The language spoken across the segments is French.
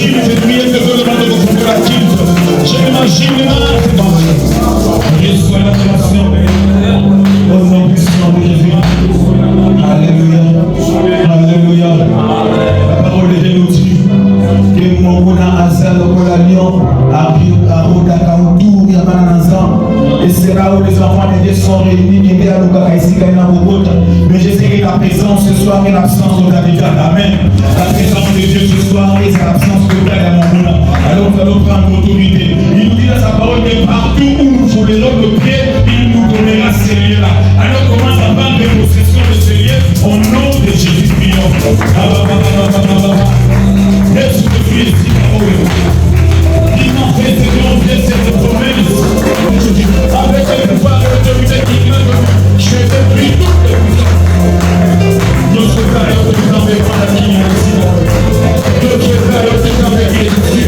j'imagine, j'ai prié que Dieu demande de vous la quitte. J'imagine, reçois la création. Au nom puissant de Jésus. Alléluia. Alléluia. La parole de Dieu nous dit que mon azal au lion à Rodaka autour de Bananazan. Et c'est là où les enfants de Dieu sont réunis. Mais je sais que la présence ce soir et l'absence de David. Amen. La présence de Dieu ce soir et l'absence de David à mon moment. Alors nous allons prendre autorité. Il nous dit dans sa parole que partout où nous foulons le pied, il nous donnera ce lieu-là. Alors commence à prendre les possessions de ce lieu au nom de Jésus. Est-ce que tu es ici, parole? Il m'a fait ce grand bien cette promesse. Avec le pouvoir et l'autorité qui vient de je te prie toutes les puissances. Dieu se fait au temps de prendre la ligne ici. Dieu se fait au temps de prendre ici.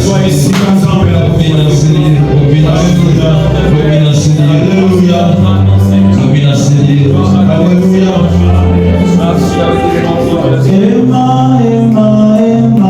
Soyez ici ensemble. Alléluia. Alléluia. Emma, Emma, Emma.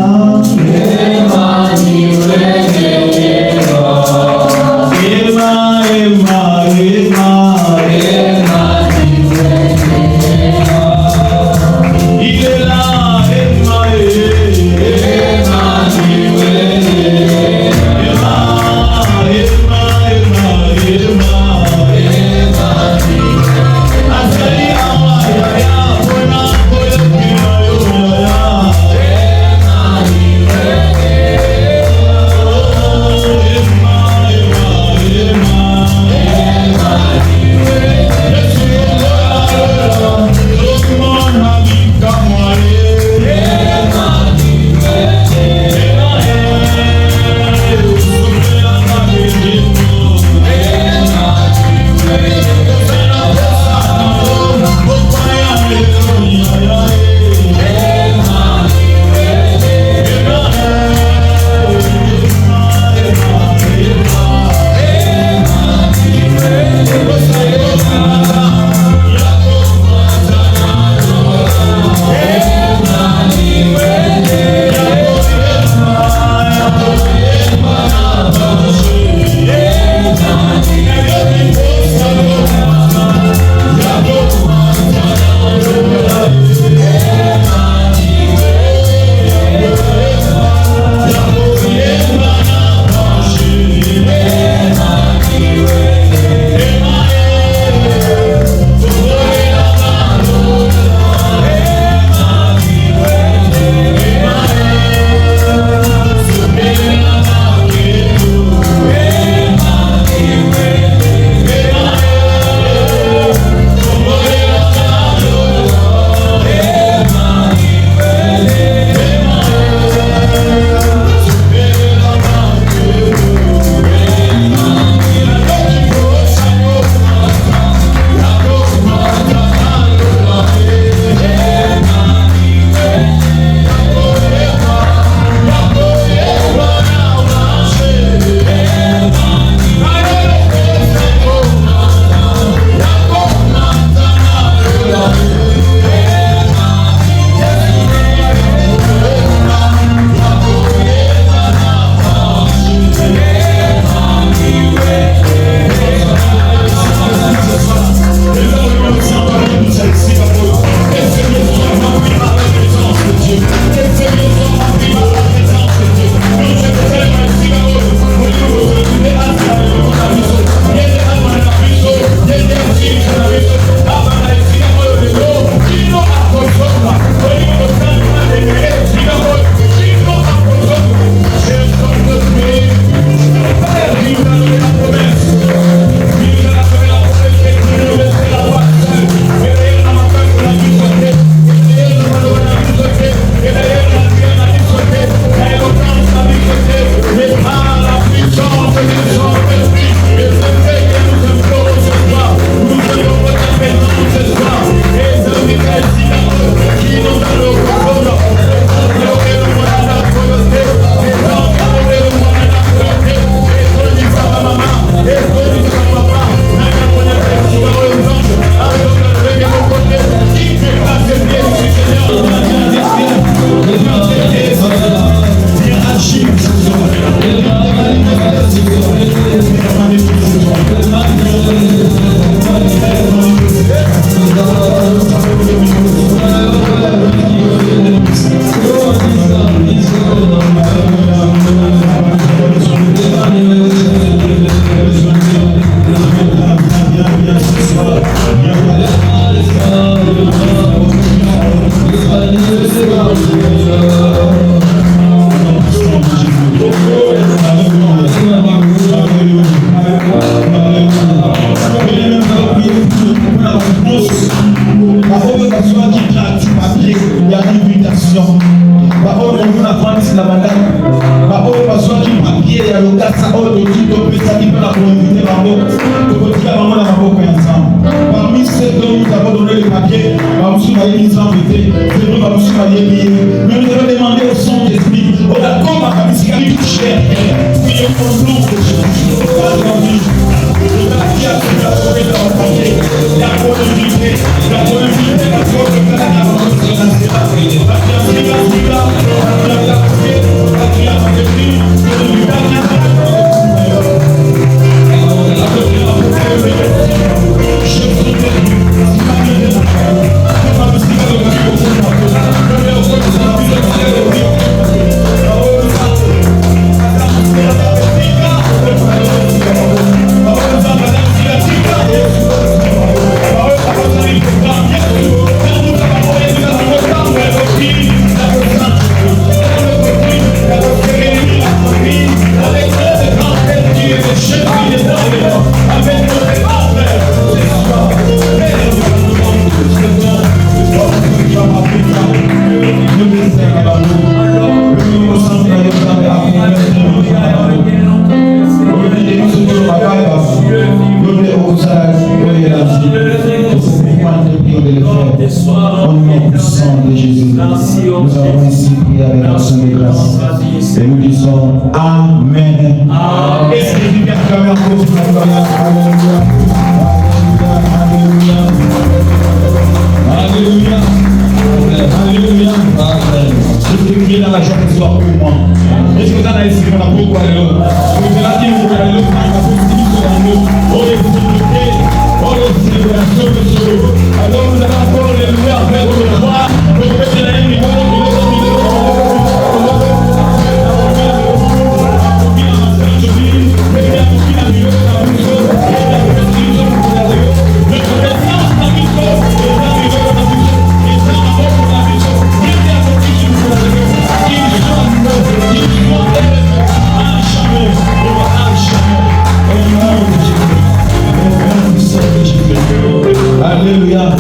Parmi ceux dont nous avons donné le papier, mais nous allons demander au Saint-Esprit, au d'accord à la musique chère, prions au nom de Jésus. Et nous disons Amen. Est-ce que tu peux acclamer encore sur la gloire? Alléluia. Alléluia. Alléluia. Alléluia. Je te prie dans la joie ce soir pour moi. Est-ce que tu as essayé de la beaucoup à l'eau? Je te l'ai dit, vous allez le faire, parce que c'est sur la nous. Oh les célébrités, oh les célébrations de ce jour. Alors nous allons encore les louer avec votre voix. Vous pouvez la nuit, Alléluia.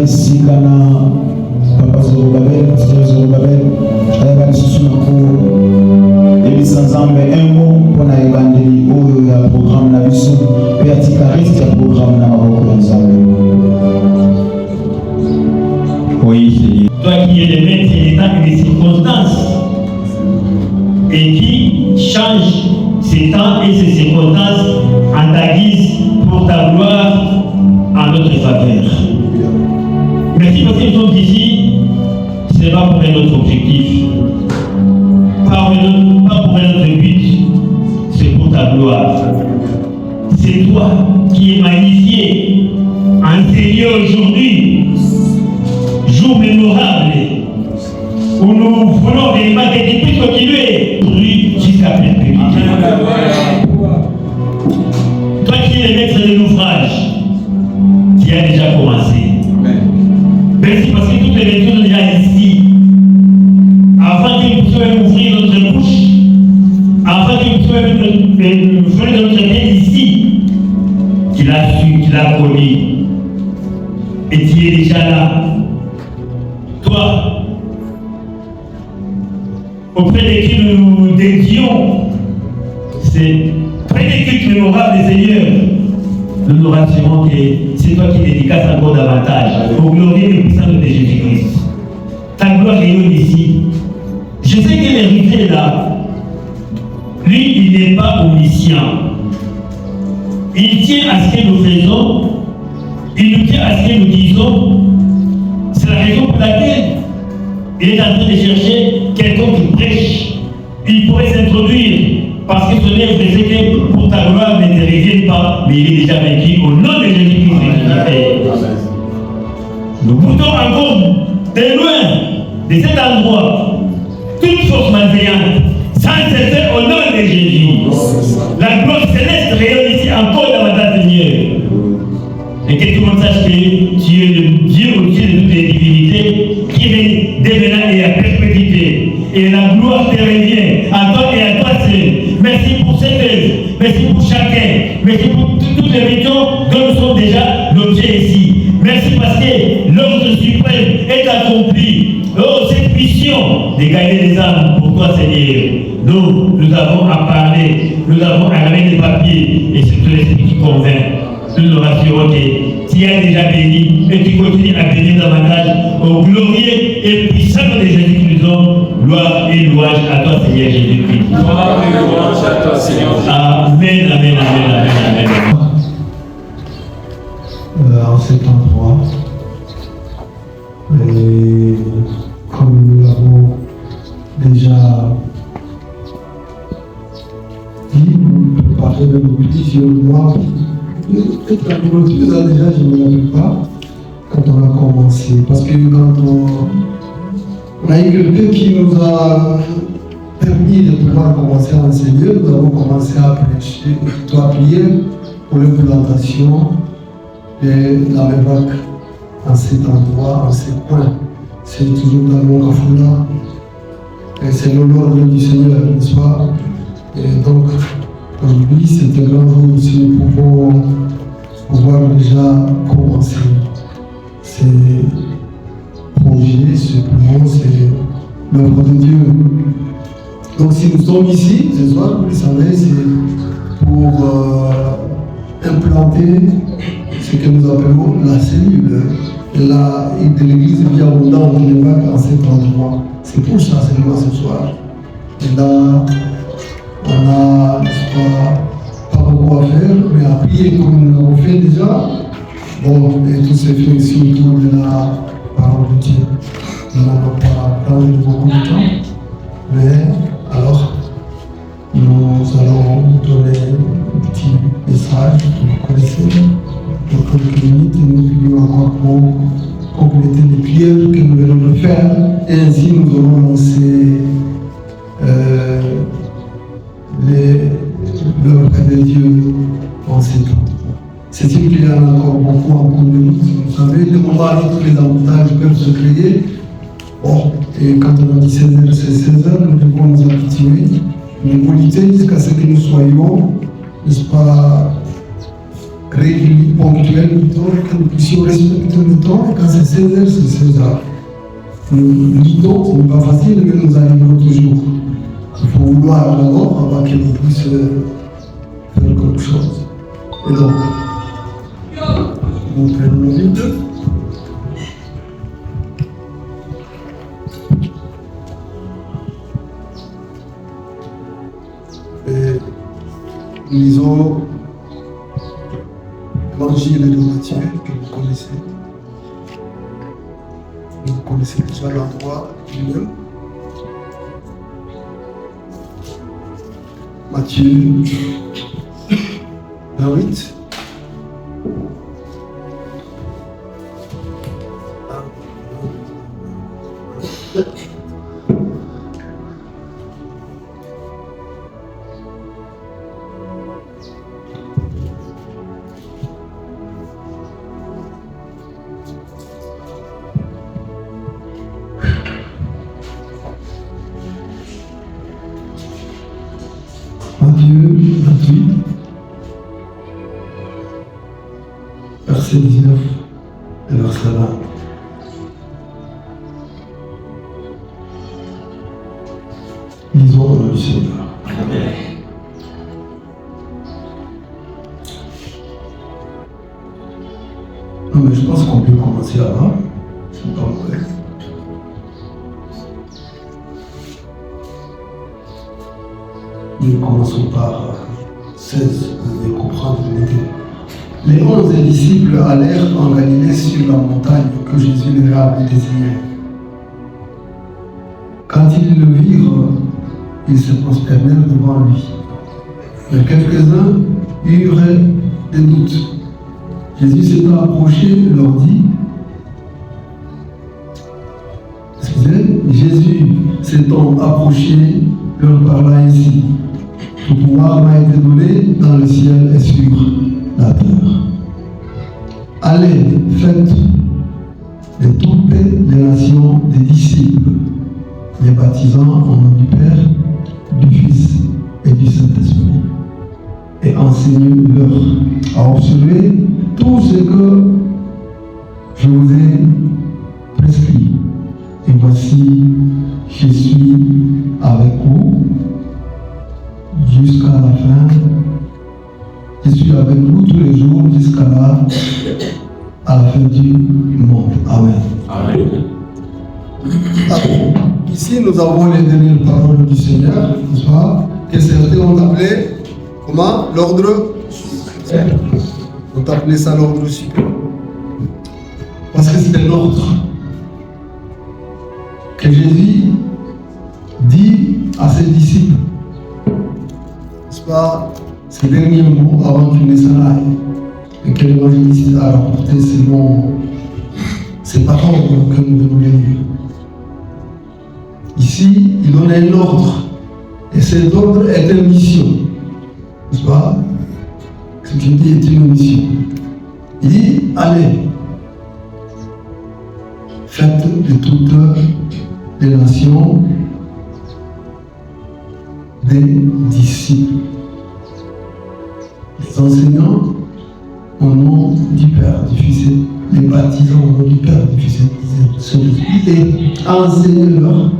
Sikana, Papa Zorobabel, Pasteur Zorobabel, Ayaba Susunako, et sans un mot pour la évangélie ou le programme la mission, et à Ticariste, le programme la Maroc. Oui, Seigneur. Toi qui es le maître des temps et des circonstances, et qui change ces temps et ces circonstances en ta guise pour ta gloire en notre faveur. Merci parce que nous sommes ici, ce n'est pas pour un autre objectif, pas pour un autre but, c'est pour ta gloire. C'est toi qui es magnifié, enseigné aujourd'hui, jour mémorable, où nous voulons réellement que tu puisses continuer aujourd'hui jusqu'à perpétuité. Toi qui es le maître de l'ouvrage, qui a déjà commencé. Merci parce que toutes les lectures sont déjà ici. Avant que nous puissions même ouvrir notre bouche, avant que nous puissions même faire notre bien ici, tu l'as su, tu l'as connu. Et tu es déjà là. Toi, auprès de qui nous dédions, c'est près des cultes mémorables des Seigneurs. Nous nous rassurons que c'est toi qui dédicaces encore davantage au glorieux et puissant de Jésus-Christ. Ta gloire rayonne ici. Je sais que l'héritier est là. Lui, il n'est pas omniscient. Il tient à ce que nous faisons. Il nous tient à ce que nous disons. C'est la raison pour laquelle il est en train de chercher quelqu'un qui prêche. Il pourrait s'introduire parce que son œuvre c'est que pour ta gloire ne te revienne pas, mais il est déjà vaincu au nom de Jésus-Christ. Nous goûtons encore de loin de cet endroit toute force malveillante sans cesser au nom de Jésus. La gloire céleste rayonne ici encore davantage, Seigneur. Et que tout le monde sache que tu es le Dieu au-dessus de toutes les divinités qui règne dès maintenant et à perpétuité. Et la gloire te revient à toi et à toi seul. Merci pour cette œuvre. Merci pour chacun. Merci pour toutes les missions dont nous sommes déjà l'objet ici. Merci parce que l'ordre suprême est accompli. Oh, cette mission de gagner les âmes pour toi, Seigneur. Nous avons à parler, nous avons à ramener des papiers et surtout l'esprit qui convainc. Nous nous rassurons que tu as déjà béni et tu continues à bénir davantage au glorieux et puissant de Jésus-Christ. Gloire et louange à toi, Seigneur Jésus-Christ. Gloire et louange à toi, Seigneur. Amen, amen, amen, amen, amen. En cet endroit, et comme nous l'avons déjà dit, préparé depuis plusieurs mois. Peut-être la communauté déjà, je ne me rappelle pas quand on a commencé. Parce que quand on a eu quelqu'un qui nous a permis de pouvoir commencer à enseigner, nous avons commencé à prêcher, à prier pour l'implantation de la Mévac en cet endroit, en ce point. C'est toujours dans le Kafuna. Et c'est l'honneur du Seigneur, n'est-ce pas? Et donc, aujourd'hui, c'est un grand jour si nous pouvons pouvoir déjà commencer ces projets, ce mouvement, c'est l'œuvre de Dieu. Donc si nous sommes ici, ce soir, vous le savez, c'est pour implanter ce que nous appelons la cellule de l'église bien abondante de l'Évac en cet endroit. C'est pour ça seulement ce soir. Et là, on a, n'est-ce pas beaucoup à faire, mais à prier comme nous l'avons fait déjà. Bon, et tout s'est fait ici autour de la parole de Dieu. Nous n'allons pas prendre beaucoup de temps, mais alors, nous allons donner un petit message que vous connaissez pour quelques minutes et nous prions encore pour compléter les prières que nous venons de faire. Et ainsi, nous allons lancer l'œuvre de Dieu en ces temps. C'est sûr qu'il y en a encore beaucoup en cours de route. Vous savez, le moment où tous les embouteillages peuvent se créer. Bon, et quand on a dit 16h, c'est 16h, nous devons nous habituer, nous limiter jusqu'à ce que nous soyons, n'est-ce pas, régulier, ponctuel plutôt, que nous puissions respecter le temps, et quand c'est 16h, c'est 16h. Nous lisons, ce n'est pas facile, mais nous arriverons toujours. Il faut vouloir d'abord avant que nous puissions faire quelque chose. Et donc, nous prenons le vide. Et nous lisons l'Évangile de Matthieu que vous connaissez. Vous connaissez déjà l'endroit lui-même. Matthieu 28. Matthieu 28, verset 19 et verset 20. Lisons au nom du Seigneur. Amen. Non, mais je pense qu'on peut commencer avant. C'est pas mauvais. Nous commençons par 16, vous allez comprendre l'idée. Les 11 disciples allèrent en Galilée sur la montagne que Jésus leur avait désignée. Quand ils le virent, ils se prosternèrent devant lui. Mais quelques-uns eurent des doutes. Jésus s'étant approché, leur dit, Jésus s'étant approché, leur parla ainsi. Tout pouvoir m'a été donné dans le ciel et sur la terre. Allez, faites de toutes les nations des disciples, les baptisant au nom du Père, du Fils et du Saint-Esprit, et enseignez-leur à observer tout ce que je vous ai prescrit. Et voici, je suis avec vous jusqu'à la fin. Je suis avec vous tous les jours jusqu'à la fin du monde. Amen. Amen. Alors, ici, nous avons les dernières paroles du Seigneur, n'est-ce pas, que certains ont appelé, comment? L'ordre suprême. On a appelé ça l'ordre suprême. Parce que c'est l'ordre que Jésus dit à ses disciples, n'est-ce pas, ces derniers mots avant qu'il ne s'en aille, et que l'évangéliste a rapporté selon ces paroles que nous venons de lire. Ici, il donne un ordre, et cet ordre est une mission, n'est-ce pas? Ce qu'il dit est une mission. Il dit, allez, faites de toutes les nations des disciples, les enseignants au nom du Père, du Fils, les baptisants au nom du Père, du Fils et du Saint-Esprit, et enseignez-leur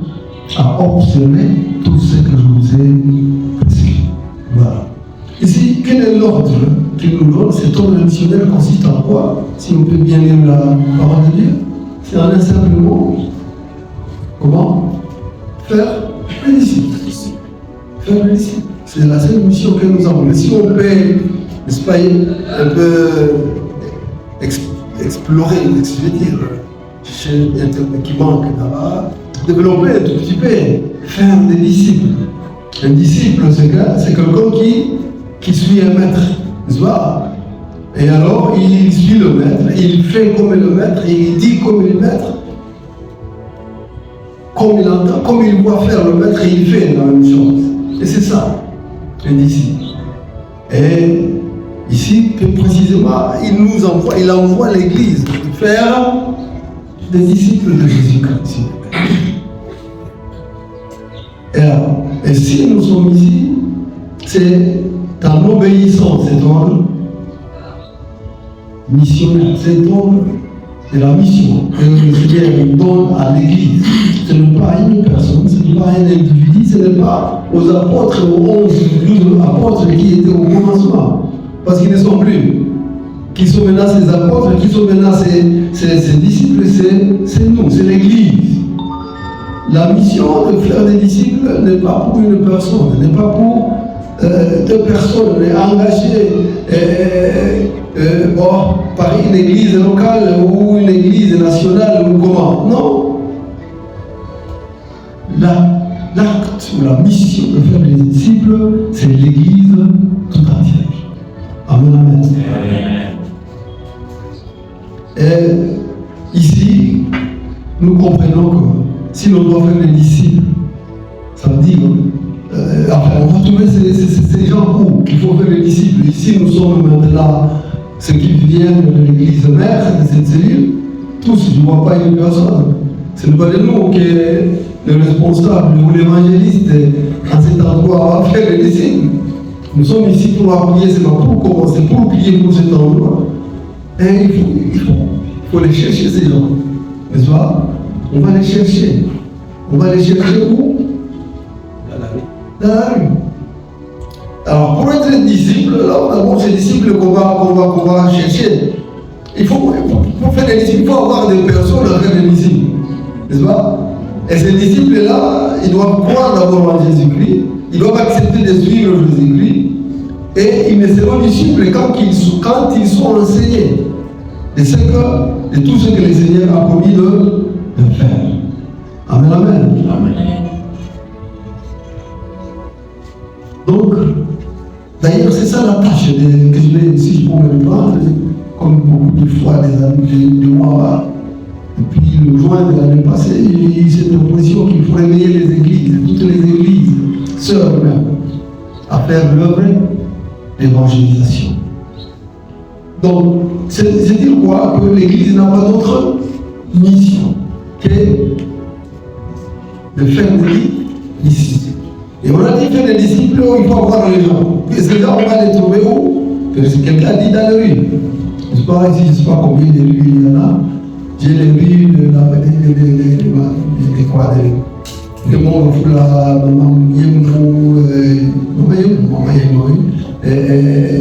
à observer tout ce que je vous ai prescrit. Voilà. Ici, quel est l'ordre qu'il nous donne? Cet ordre missionnaire consiste en quoi? Si on peut bien lire la parole de Dieu, c'est en un simple mot. Comment? Faire les disciples. Faire les disciples. C'est la seule mission que nous avons. Mais si on peut, n'est-ce pas, un peu explorer, je veux dire, chercher un terme qui manque là-bas, développer un tout petit peu, faire des disciples. Un disciple, c'est quelqu'un qui suit un maître, n'est-ce pas? Et alors, il suit le maître, il fait comme le maître, il dit comme le maître, comme il entend, comme il voit faire le maître, il fait la même chose. Et c'est ça, un disciple. Et ici, plus précisément, il envoie l'Église faire des disciples de Jésus-Christ. Et si nous sommes ici, c'est en obéissant cet ordre missionnaire, c'est le don de la mission que le Seigneur donne à l'Église. Ce n'est pas une personne, ce n'est pas un individu, ce n'est pas aux apôtres, aux 11, 12 apôtres qui étaient au commencement, parce qu'ils ne sont plus. Qui sont maintenant ces apôtres, qui sont maintenant ces disciples, c'est nous, c'est l'Église. La mission de faire des disciples n'est pas pour une personne, n'est pas pour deux personnes engagées par une église locale ou une église nationale ou comment. Non. L'acte ou la mission de faire des disciples, c'est l'église tout entière. Amen, amen. Et ici, nous comprenons que si l'on doit faire des disciples, ça veut dire, on va trouver ces gens où il faut faire des disciples. Ici, nous sommes maintenant ceux qui viennent de l'église mère, de cette cellule, tous, je ne vois pas une personne. Ce n'est pas de nous qui est le responsable ou l'évangéliste à cet endroit à faire des disciples. Nous sommes ici pour appuyer, c'est pas pour commencer, pour prier pour cet endroit. Et il faut les chercher, ces gens. N'est-ce pas? On va les chercher. On va les chercher où? Dans la rue. Alors, pour être disciple, là, d'abord, ces disciples qu'on va chercher, pour faire des disciples, il faut avoir des personnes à faire des disciples. N'est-ce pas? Et ces disciples-là, ils doivent croire d'abord en Jésus-Christ, ils doivent accepter de suivre Jésus-Christ, et ils ne seront disciples quand ils sont enseignés de tout ce que le Seigneur a promis de faire. Amen, amen. Amen. Donc, d'ailleurs, c'est ça la tâche que je vais, si je peux me prendre, comme beaucoup de fois des mois, et puis le juin de l'année passée, il y a eu cette proposition qu'il faut réveiller les églises, toutes les églises, sœurs même, à faire l'œuvre d'évangélisation. Donc, c'est dire quoi? Que l'Église n'a pas d'autre mission que de faire des disciples. Et on a dit faire des disciples où il faut avoir les gens. Et ces gens, on va les trouver où? Quelqu'un a dit dans les rues. Je ne sais pas ici, je ne sais pas combien de rues il y en a. J'ai les rues de mon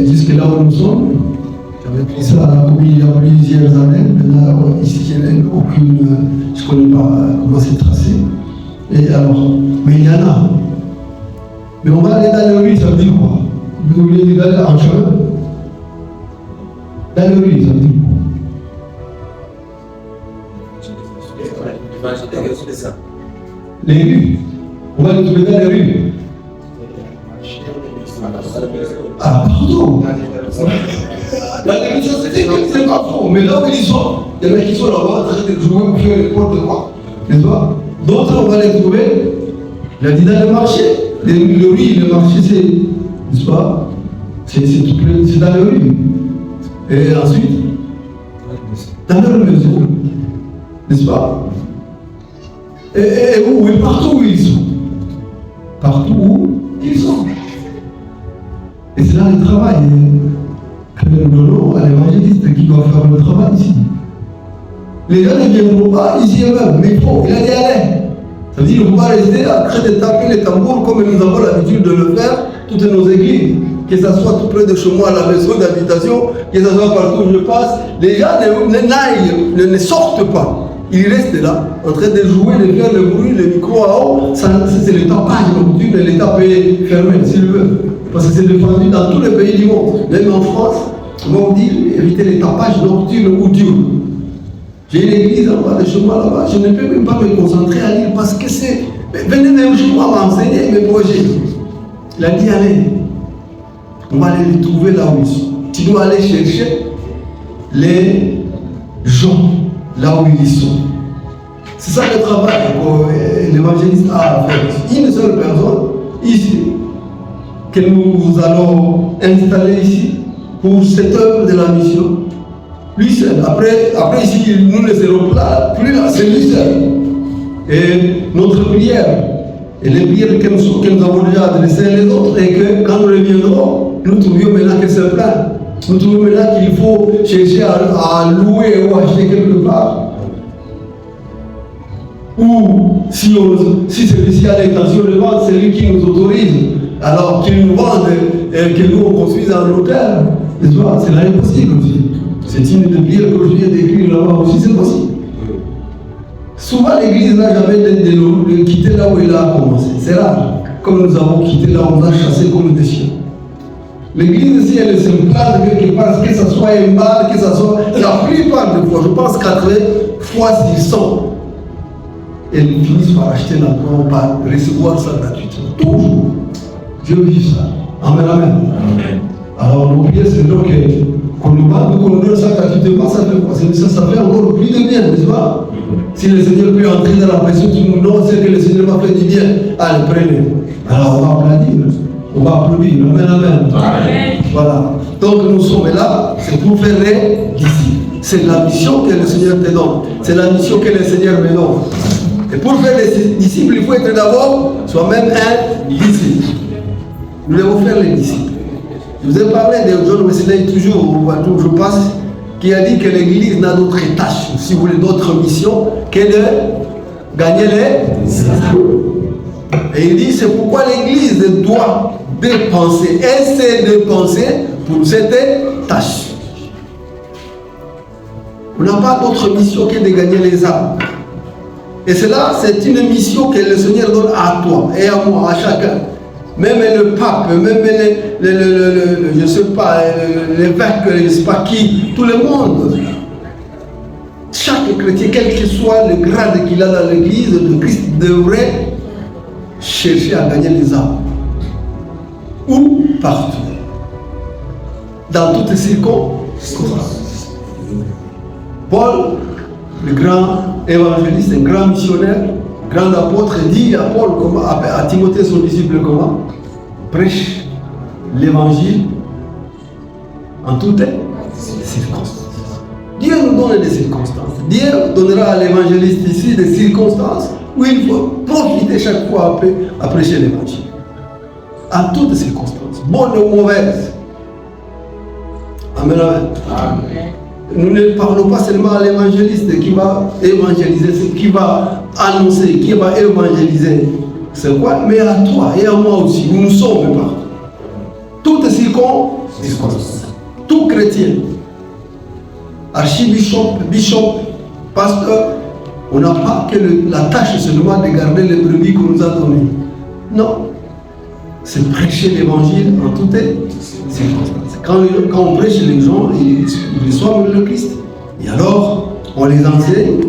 jusque là où nous sommes. J'avais pris ça il y a plusieurs années. Maintenant, ici, je n'ai aucune. Je ne connais pas comment c'est tracé. Et alors, mais il y en a. Mais on va aller dans le riz, ça veut dire quoi? Vous voulez aller en chemin? Dans le riz, ça veut dire quoi? Les rues. On va les trouver dans les rues. Ah, pardon. Dans les rues, c'est pas faux. Mais là où ils sont, il y en a qui sont là-bas en train de jouer ou faire n'importe quoi. N'est-ce pas? D'autres, on va les trouver. Il a dit dans le marché. Le riz, le marché, c'est, n'est-ce pas? C'est dans le riz. Et ensuite, dans leur maison, n'est-ce pas? Et où? Et partout où ils sont. Partout où ils sont. Et c'est là le travail que nous donnons à l'évangéliste qui doit faire le travail ici. Les gens ne viendront pas ici eux-mêmes, mais il a dit allez. Ça veut dire qu'il ne faut pas rester en train de taper les tambours comme nous avons l'habitude de le faire, toutes nos églises. Que ce soit tout près de chez moi, à la maison d'habitation, que ce soit partout où je passe, les gens ne sortent pas. Ils restent là, en train de jouer, de faire le bruit, le micro à haut. C'est le tapage nocturne et l'État peut fermer s'il veut. Parce que c'est défendu dans tous les pays du monde. Même en France, on va vous dire éviter les tapages nocturnes ou diurnes. J'ai une église en bas de chez moi là-bas, je ne peux même pas me concentrer à lire parce que c'est. Venez même chez moi m'enseigner mes projets. Il a dit allez, on va aller les trouver là où ils sont. Tu dois aller chercher les gens là où ils sont. C'est ça le travail que l'évangéliste a à faire. Une seule personne ici, que nous allons installer ici pour cette œuvre de la mission. Lui seul. Après ici, nous ne serons plus là, c'est lui seul. Et notre prière, et les prières que nous avons déjà adressées les autres, et que quand nous reviendrons, nous trouvions maintenant que c'est plein. Vous trouvez maintenant qu'il faut chercher à louer ou acheter quelque part? Ou si celui-ci a l'intention de vendre, c'est lui qui nous autorise. Alors qu'il nous vende et que nous on construise un hôtel, n'est-ce pas? C'est impossible aussi. C'est une de pire que je viens d'écrire là-bas aussi, c'est possible. Souvent l'église n'a jamais de quitter là où il a commencé. C'est rare. Comme nous avons quitté là où on a chassé comme des chiens. L'église, si elle se place quelque part, que ce soit un bar, que ce soit la plupart des fois, je pense 80 fois sur 100, elles finissent par acheter la croix, par recevoir ça gratuitement. Toujours. Dieu vit ça. Amen, amen. Amen. Alors, nos prières, c'est donc qu'on nous vende, qu'on nous donne ça gratuitement, ça fait quoi? Ça fait encore plus de bien, n'est-ce pas? Si le Seigneur peut entrer dans la pression du nous donne, c'est que le Seigneur m'a fait du bien. Allez, prenez. Alors, on va applaudir. On va applaudir. Amen, amen. Amen. Voilà. Donc, nous sommes là, c'est pour faire les disciples. C'est la mission que le Seigneur te donne. C'est la mission que le Seigneur me donne. Et pour faire les disciples, il faut être d'abord soi-même un disciple. Nous devons faire les disciples. Je vous ai parlé de John Wesley, toujours, je pense, qui a dit que l'Église n'a d'autre tâche, si vous voulez, d'autre mission, que de gagner les disciples. Et il dit, c'est pourquoi l'Église doit dépenser, essayer de dépenser pour cette tâche. On n'a pas d'autre mission que de gagner les âmes. Et cela, c'est une mission que le Seigneur donne à toi et à moi, à chacun. Même le pape, même je ne sais pas, l'évêque, je ne sais pas qui, tout le monde. Chaque chrétien, quel que soit le grade qu'il a dans l'église de Christ, devrait chercher à gagner les âmes. Où? Partout. Dans toutes les circonstances. Paul, le grand évangéliste, un grand missionnaire, grand apôtre, dit à Paul, à Timothée, son disciple, comment? Prêche l'évangile en toutes circonstances. Dieu nous donne des circonstances. Dieu donnera à l'évangéliste ici des circonstances où il faut profiter chaque fois à prêcher l'évangile. En toutes circonstances, bonnes ou mauvaises. Amen, amen. Amen. Nous ne parlons pas seulement à l'évangéliste qui va évangéliser, qui va annoncer, qui va évangéliser. C'est quoi? Mais à toi et à moi aussi, nous sommes partout. Toutes circonstances, tout chrétien, archibishop, bishop, pasteur, on n'a pas que la tâche seulement de garder les brebis qu'on nous a données. Non. C'est prêcher l'évangile en toutes circonstances. Quand on prêche les gens, ils reçoivent le Christ. Et alors, on les enseigne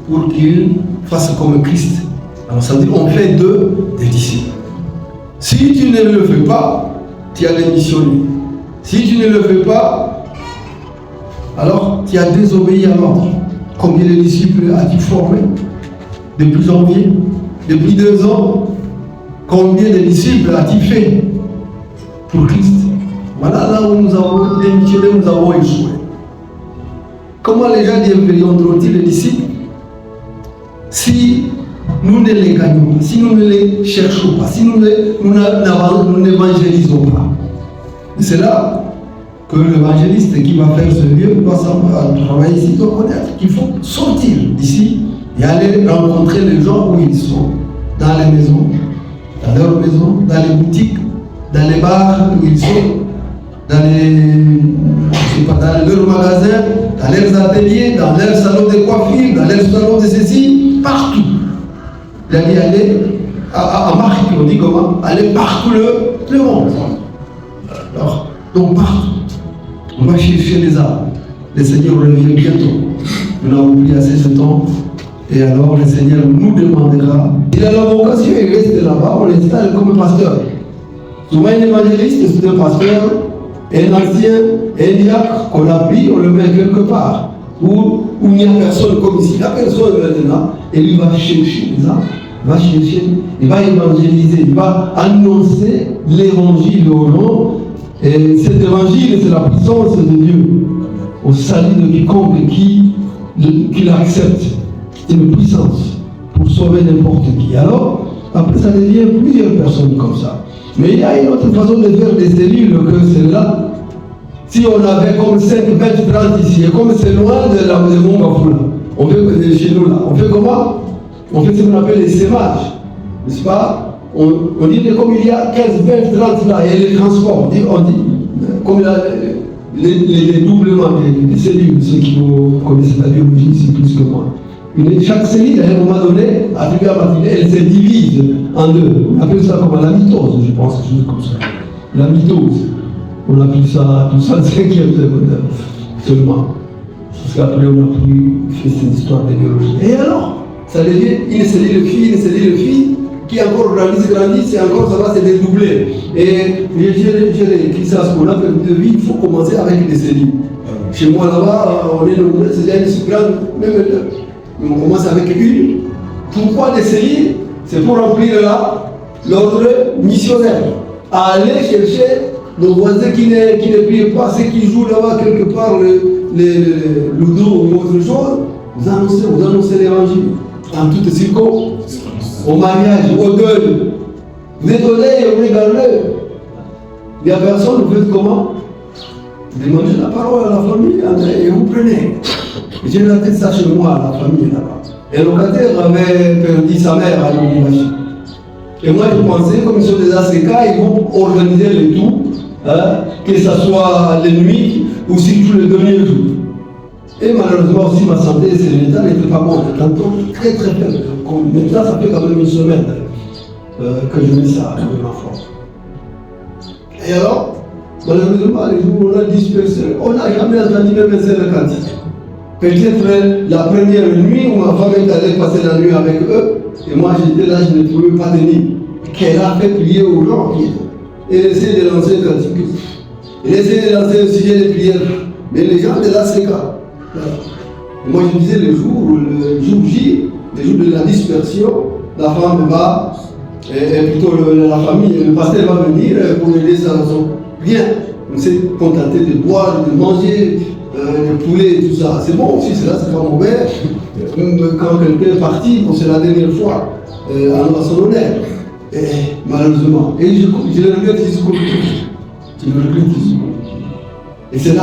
pour qu'ils fassent comme Christ. Alors ça veut dire qu'on fait d'eux des disciples. Si tu ne le fais pas, tu as démissionné. Si tu ne le fais pas, alors tu as désobéi à l'ordre. Combien de disciples as-tu formé depuis janvier? Depuis 2 ans? Combien de disciples as-tu fait pour Christ? Voilà là où nous avons démissionné, nous avons échoué. Comment les gens deviendront-ils les disciples si nous ne les gagnons pas, si nous ne les cherchons pas, si nous n'évangélisons pas? C'est là que l'évangéliste qui va faire ce lieu doit travailler ici, doit connaître qu'il faut sortir d'ici et aller rencontrer les gens où ils sont, dans les maisons, dans leurs maisons, dans les boutiques, dans les bars où ils sont, dans leurs magasins, dans leurs ateliers, dans leurs salons de coiffure, dans leurs salons de ceci, partout. Il a dit aller à Marc, on dit comment? Aller partout le monde. Alors, donc partout. On va chercher les âmes. Le Seigneur revient bientôt. Nous n'avons plus assez de temps. Et alors le Seigneur nous demandera. Il a la vocation, il reste là-bas, on l'installe comme pasteur. Souvent un évangéliste, c'est un pasteur, un ancien, un diacre qu'on a pris, on le met quelque part. Où il n'y a personne comme ici. Il n'y a personne maintenant. Et lui va chercher les âmes. Va chercher, il va évangéliser, il va annoncer l'évangile aux gens. Et cet évangile, c'est la puissance de Dieu au salut de quiconque qui l'accepte. C'est une puissance pour sauver n'importe qui. Alors, après, ça devient plusieurs personnes comme ça. Mais il y a une autre façon de faire des cellules que celle-là. Si on avait comme 5, 20, 30 ici, et comme c'est loin de Mongafou, on fait chez nous là, on fait comment? On fait ce qu'on appelle les sémages, n'est-ce pas? On dit que comme il y a 15, 20, 30 là, et les transports, on dit comme il y a les doublements des cellules, ceux qui connaissent la biologie ici plus que moi. Chaque cellule, à un moment donné, attribuée à Martinet, elle se divise en deux. On appelle ça comme la mitose, je pense, quelque chose comme ça. La mitose. On appelle ça tout ça le 5e secondaire, seulement. Parce qu'après, on a pu faire cette histoire de biologie. Et alors, ça devient une cellule fille, qui encore grandit, et encore ça va se dédoubler. Et j'ai écrit ça, ce qu'on appelle de vie, il faut commencer avec des cellules. Chez moi là-bas, on est nombreux, c'est déjà une grande, même on commence avec une. Pourquoi des cellules? C'est pour remplir l'ordre missionnaire. À aller chercher nos voisins qui ne prient pas, ceux qui jouent là-bas quelque part le ludo ou autre chose, vous annoncez l'évangile en toutes circonstances. Au mariage, au deuil. Vous êtes au deuil et vous regardez. Il n'y a personne, vous faites comment? Vous demandez la parole à la famille et vous prenez. J'ai noté ça chez moi, à la famille là-bas. Un locataire avait perdu sa mère à Lubumbashi. Et moi je pensais, comme ils sont des ACK, ils vont organiser le tout, que ce soit les nuits ou surtout le dernier jour. Et malheureusement aussi ma santé, l'état n'était pas bon, j'étais encore très très faible. Maintenant ça fait quand même une semaine que je mets ça à l'enfant. Et alors, malheureusement les jours où on a dispersé, on n'a jamais entendu même un seul cantique. Peut-être la première nuit où ma femme est allée passer la nuit avec eux, et moi j'étais là, je ne pouvais pas tenir. Qu'elle a fait prier aux gens. Elle essaie de lancer un cantique. Elle essaie de lancer un sujet de prière. Mais les gens de là, c'est cas. Moi je disais le jour J, le jour de la dispersion, la femme va, et plutôt la famille, le pasteur va venir pour aider sa raison. Bien, on s'est contenté de boire, de manger, de poulet et tout ça. C'est bon aussi, c'est pas mauvais. Quand quelqu'un est parti, c'est la dernière fois, à son honneur. Et, malheureusement. Et je le regrette jusqu'au bout. Et c'est là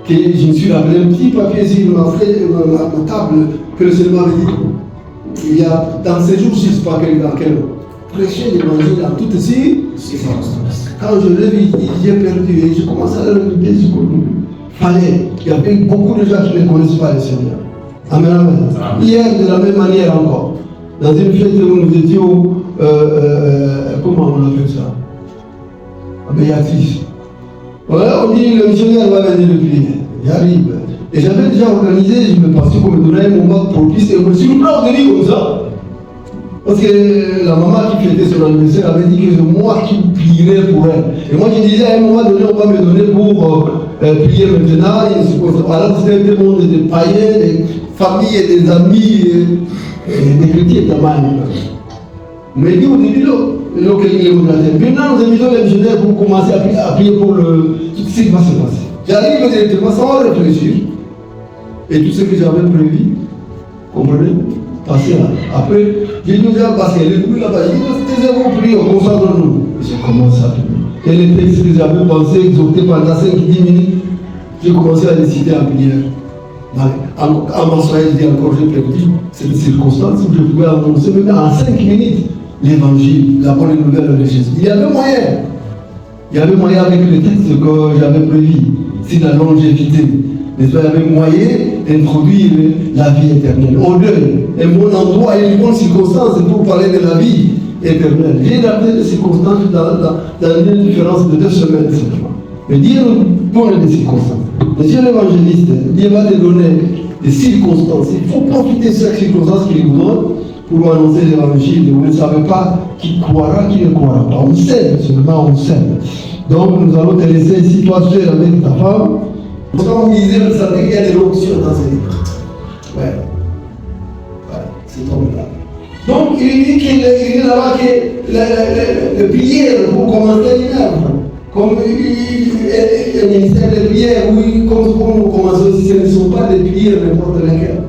que je me suis rappelé un petit papier sur ma table que le Seigneur m'avait dit. Il y a dans ces jours-ci, c'est pas dans quel prêcher l'évangile dans toutes ces circonstances. Quand je l'ai vu, j'ai perdu et je commençais à le regarder jusqu'au bout. Il y avait beaucoup de gens qui ne connaissent pas le Seigneur. Amen, amen. Hier, de la même manière encore, dans une fête où nous étions, comment on appelle ça? À Béatrice. Voilà, on dit le missionnaire va venir le prier. J'arrive. Et j'avais déjà organisé, je me pensais qu'on me donnait un moment propice et on me dit, s'il vous plaît, on dit comme ça. Parce que la maman qui fêtait son anniversaire avait dit que c'est moi qui prierais pour elle. Et moi je disais à un moment donné, on va me donner pour prier maintenant. Alors c'était un monde de païens, des familles et des amis, et des chrétiens d'Allemagne. Mais dit au début, maintenant nous invitons les missionnaires pour commencer à prier pour tout ce qui va se passer. J'arrive directement sans réfléchir. Et tout ce que j'avais prévu, comprenez, passer là. Après, j'ai dit aux parce que les bruits là-bas, j'ai dit, taisez-vous, priez, concentrons-nous. J'ai commencé à prier. Et les textes que j'avais pensé, exhortés pendant 5-10 minutes, j'ai commencé à décider à prier. En m'assoyant, je dis encore, j'ai perdu cette circonstance où je pouvais annoncer même en 5 minutes l'évangile, la bonne nouvelle de Jésus. Il y avait moyen. Il y avait moyen avec les textes que j'avais prévu, c'est la longévité. Il y avait moyen d'introduire la vie éternelle. Au deuil, un bon endroit et une bonne circonstance pour parler de la vie éternelle. J'ai adapté des circonstances dans une différence de 2 semaines simplement. Mais Dieu nous donne des circonstances. Monsieur l'évangéliste, Dieu va te donner des circonstances. Il faut profiter de chaque circonstance qu'il vous donne pour annoncer l'évangile. Vous ne savez pas qui croira, qui ne croira pas. On sait, seulement on sait. Donc nous allons te laisser ici, toi seul avec ta femme. Quand vous lisez, vous savez qu'il y a des options dans ces livres. Ouais. C'est formidable. Donc il dit qu'il est là-bas que le prière pour commencer une œuvre. Comme un ministère de prière, oui, comme on commence aussi, ce ne sont pas des prières n'importe lesquelles.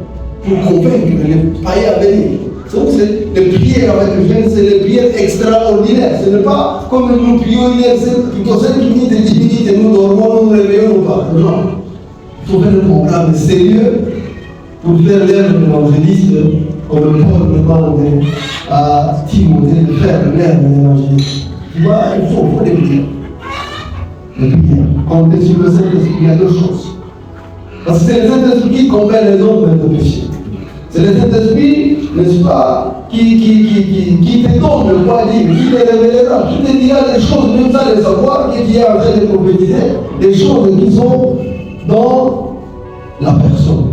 Pour convaincre les païens à venir. Donc les prières avec le jeûne, c'est les prières extraordinaires. Ce n'est pas comme nous prions plutôt 5 minutes et 10 minutes et nous dormons, nous nous réveillons ou pas. Non. Il faut faire un programme sérieux pour faire l'œuvre de l'évangéliste, comme Paul demande à Timothée de faire l'œuvre de l'évangéliste. Tu vois, il faut des prières. Les prières. Compter sur le Saint-Esprit, il y a deux choses. Parce que c'est le Saint-Esprit qui convainc les hommes de péché. C'est le Saint-Esprit, n'est-ce pas, qui te donne le droit libre, qui te révélera, qui te dira des choses, même sans les savoir, qui est en train de prophétiser, des choses qui sont dans la personne.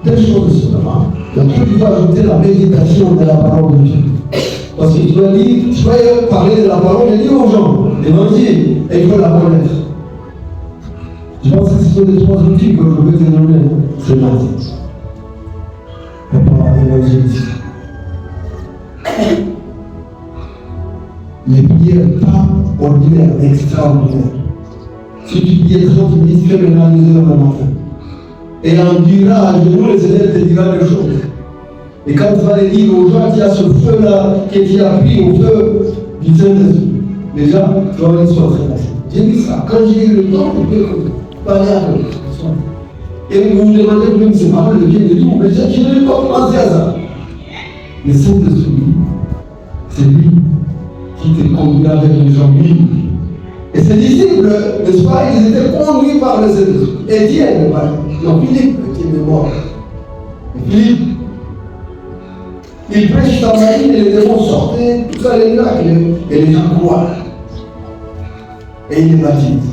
Des choses seulement. Donc tu dois ajouter la méditation de la parole de Dieu. Parce que tu dois parler de la parole et dire aux gens, l'évangile, et il faut la connaître. Je pense que ce sont les 3 outils que je vais te donner ce matin. Les prières pas ordinaires, extraordinaires. Si tu priais 30 minutes, fais maintenant 2 heures le matin. Et en durant à genoux, le Seigneur te dira des choses. Et quand tu vas les dire aux gens, tu as ce feu-là qui a pris au feu du Saint-Esprit. Déjà, tu vas voir l'histoire très facile. J'ai dit ça. Quand j'ai eu le temps, je peux parler à eux. Et vous vous demandez même ces paroles viennent de tout, mais je n'ai pas pensé à ça. Le Saint-Esprit, c'est lui qui te conduit avec les gens libres. Et ses disciples, n'est-ce pas, ils étaient conduits par le Saint-Esprit. Étienne, non, Philippe, qui est mort. Et Philippe, il prêche sa marine et les démons sortaient, tout ça, les miracles, et les gens croient. Et il les baptise.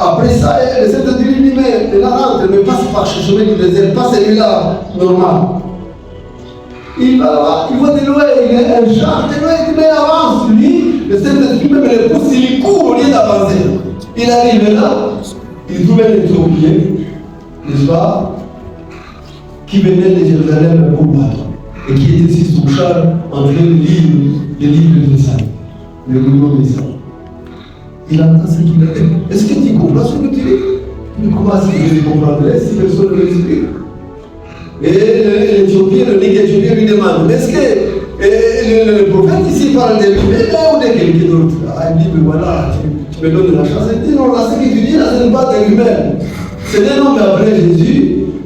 Après ça, le Saint-Esprit lui-même, il rentre, mais passe par ce chemin du désert, pas celui-là normal. Il va là, il voit de loin, il est un char, de loin, il avance, lui, le Saint-Esprit même le pousse, il court au lieu d'avancer. Il arrive là, il trouve un Éthiopien, n'est-ce pas, qui venait de Jérusalem pour battre, et qui était ici sous char en train de lire les livres de Saint, le livre de Saint. Il entend ce qu'il a dit. Est-ce que tu comprends ce que tu dis? Comment est-ce que je comprendrais si personne ne l'explique? Et l'Éthiopien, le Éthiopien lui demande, est-ce que le prophète ici parle de lui-même ou de quelqu'un d'autre? Ah, il dit, mais voilà, tu me donnes la chance. Il dit, non, là, ce que tu dis, là, ce n'est pas de lui-même. C'est un homme après Jésus.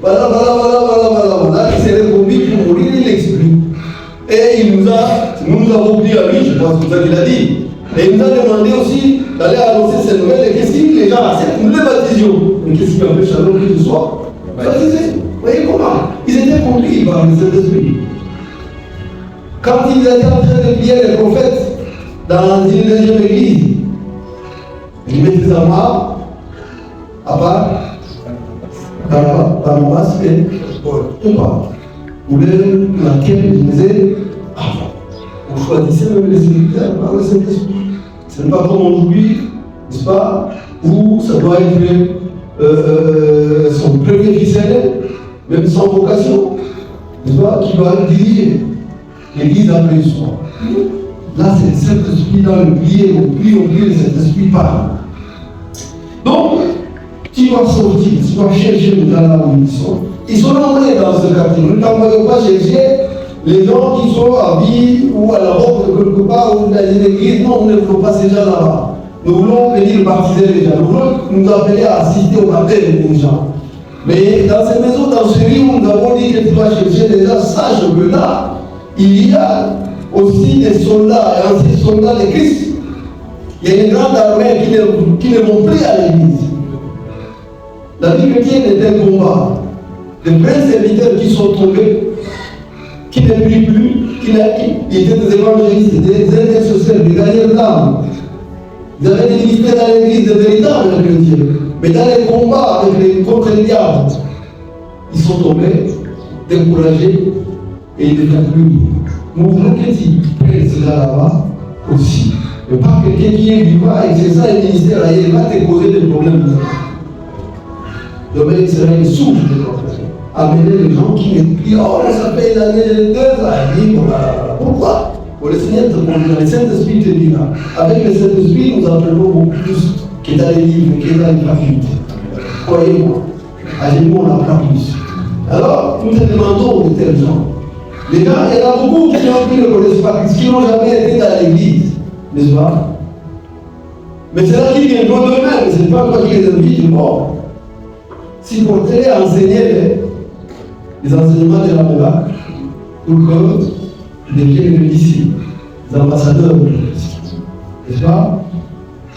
Voilà, qui s'est répondu pour mourir, il l'explique. Et nous avons pris à lui, je pense que c'est ça qu'il a dit. Et il nous a demandé aussi d'aller annoncer ces nouvelles. Et qu'est-ce que les gens acceptent? Nous les baptisions. Mais qu'est-ce qui empêche alors que ce soit baptisé? Vous voyez comment? Ils étaient conduits par le Saint-Esprit. Quand ils étaient en train de prier les prophètes dans une deuxième église, ils mettaient sa main à part Barnabas et Paul. Ou laquelle ils disaient avant. On choisissait même les serviteurs par le Saint-Esprit. Ce n'est pas comme aujourd'hui, n'est-ce pas, où ça doit être son premier fils aîné, même sans vocation, n'est-ce pas, qui doit diriger l'église après soi. Là, c'est le Saint-Esprit dans le prier, on prie, le Saint-Esprit parle. Donc, tu dois sortir, tu dois chercher dans la où ils sont. Ils sont nombreux dans ce quartier. Nous ne t'envoyons pas chercher les gens qui sont à Ville ou à la robe de quelque part ou dans une église. Non, on ne voulons pas ces gens là-bas. Nous voulons venir baptiser les gens. Nous voulons nous appeler à assister au baptême des gens. Mais dans ces maisons, dans ce lieu où nous avons dit que tu dois chercher des gens, sache que là, il y a aussi des soldats et anciens soldats de Christ. Il y a une grande armée qui ne vont plus à l'église. La vie chrétienne est un combat. Les vrais serviteurs qui sont tombés, qui ne prient plus, qui étaient des évangélistes, des intercesseurs, des gagnants d'âme. Ils avaient des ministères dans l'église, de véritables chrétiens. Mais dans les combats contre les diables, ils sont tombés, découragés, et ils ne font plus. Nous voulons que tu prennes cela là-bas aussi. Mais pas quelqu'un qui est vivant et c'est ça le ministère, il va te causer des problèmes. Demain, il sera une source de problèmes. Amener les gens qui me prient, oh, ça fait une année, 2 ans. Pourquoi? Pour le Seigneur te conduira, le Saint-Esprit te dira. Avec le Saint-Esprit, nous apprenons beaucoup plus que dans les livres, que dans les gratuités. Croyez-moi, à genoux, on apprend plus. Alors, nous te demandons de tels gens. Les gars, il y en a beaucoup qui ne connaissent pas Christ, qui n'ont jamais été dans l'église, n'est-ce pas? Mais c'est là qu'ils viennent d'eux-mêmes, ce n'est pas toi qui les invites, non. Si vous voulez enseigner les enseignements de la Mélac, pour que deviennent les disciples, les ambassadeurs de Christ, n'est-ce pas?